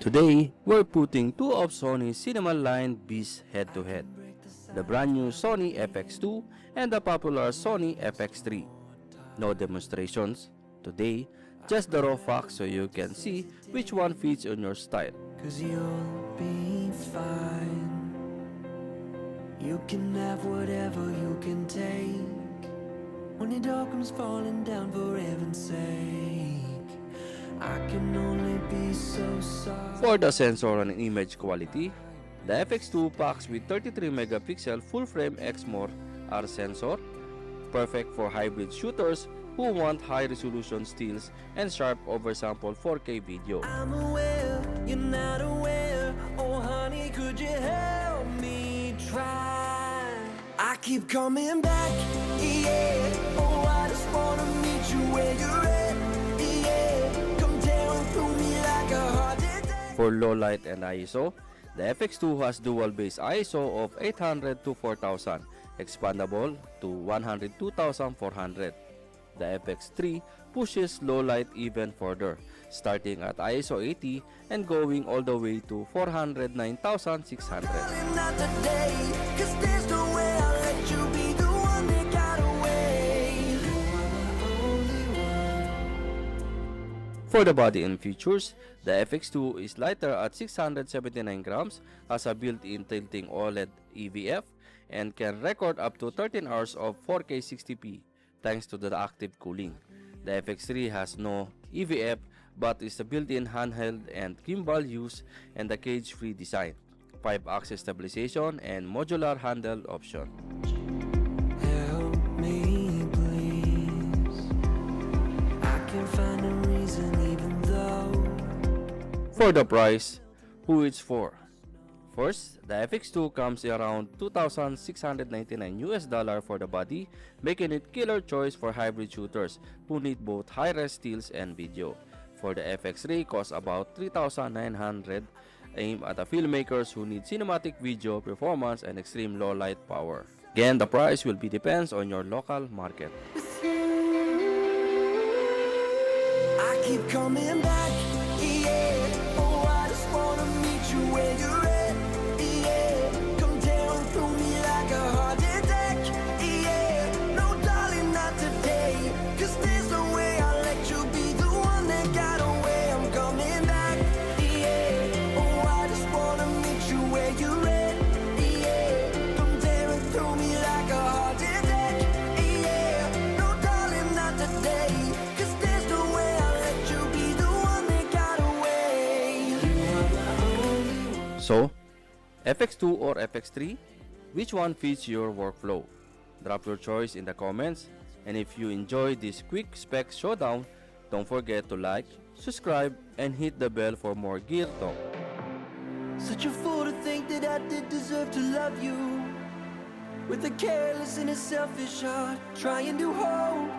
Today, we're putting two of Sony's cinema line beasts head-to-head, the brand new Sony FX2 and the popular Sony FX3. No demonstrations today, just the raw facts so you can see which one fits on your style. Cause you'll be fine. You can have whatever you can take. When it all comes falling down for heaven's sake, I can only be so sorry. For the sensor and image quality, the FX2 packs with 33 megapixel full-frame XMOR R sensor, perfect for hybrid shooters who want high-resolution stills and sharp oversample 4K video. I'm aware, you're not aware. Oh honey, could you help me try? I keep coming back, yeah. Oh, I just wanna meet you where you're at, yeah. Come down through me like a heart attack. For low light and ISO, the FX2 has dual base ISO of 800 to 4000, expandable to 102,400. The FX3 pushes low light even further, starting at ISO 80 and going all the way to 409,600. Darling, not today, 'cause there's no way I'll let you be the one that got away. You are the only one. For the body and features, the FX2 is lighter at 679 grams, has a built-in tilting OLED EVF, and can record up to 13 hours of 4K 60p thanks to the active cooling. The FX3 has no EVF but is a built-in handheld and gimbal use and a cage-free design, 5-axis stabilization and modular handle option. Help me, please. I can't find a reason even though. For the price, who it's for? First, the FX2 comes around $2,699 for the body, making it killer choice for hybrid shooters who need both high-res stills and video. For the FX3, costs about $3,900, aimed at the filmmakers who need cinematic video performance and extreme low light power. Again, the price will be depends on your local market. I keep coming back, yeah. Oh, I just wanna meet you where you're at, yeah. Come down through me like a heart attack, yeah. No, darling, not today, 'cause there's no way I'll let you be the one that got away. I'm coming back, yeah. Oh, I just wanna meet you where you're at, yeah. Come tearing through me like a heart attack, yeah. No, darling, not today, 'cause there's no way I'll let you be the one that got away. You are the only one. So, FX2 or FX3? Which one fits your workflow? Drop your choice in the comments, and if you enjoyed this quick spec showdown, don't forget to like, subscribe, and hit the bell for more gear talk. Such a fool to think that I did deserve to love you, with a careless and a selfish heart, trying to hold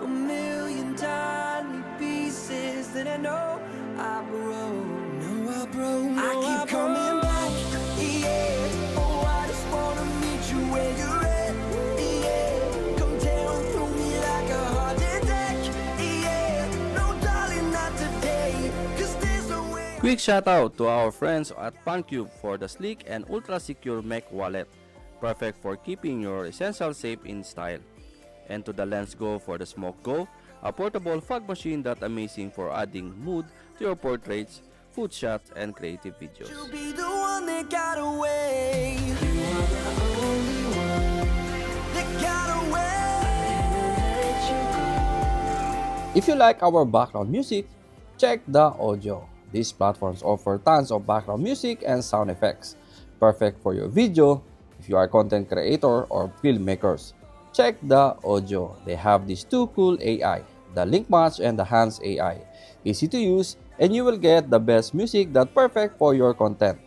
a million tiny pieces that I know I broke. No, I broke. No, I keep coming back, yeah. Oh, I just wanna meet you where you're at, yeah. Come down through me like a heart attack, yeah. No, darling, not today, 'cause there's no way. Quick shoutout to our friends at Puncube for the sleek and ultra-secure Mech Wallet, perfect for keeping your essentials safe in style. And to the Lensgo for the Smoke Go, a portable fog machine that amazing for adding mood to your portraits, food shots, and creative videos. You'll be the one that got away. You are the only one that got away. If you like our background music, check the audio. These platforms offer tons of background music and sound effects, perfect for your video if you are content creator or filmmakers. Check the audio. They have these two cool AI, the Link Match and the Hands AI. Easy to use, and you will get the best music that's perfect for your content.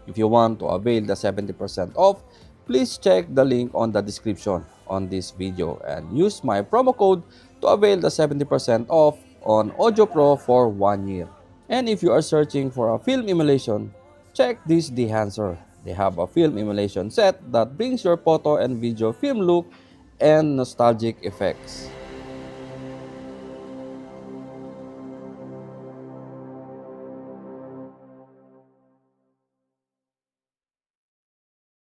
If you want to avail the 70% off, please check the link on the description on this video and use my promo code to avail the 70% off on Audio Pro for 1 year. And if you are searching for a film emulation, check this Dehancer. They have a film emulation set that brings your photo and video film look and nostalgic effects.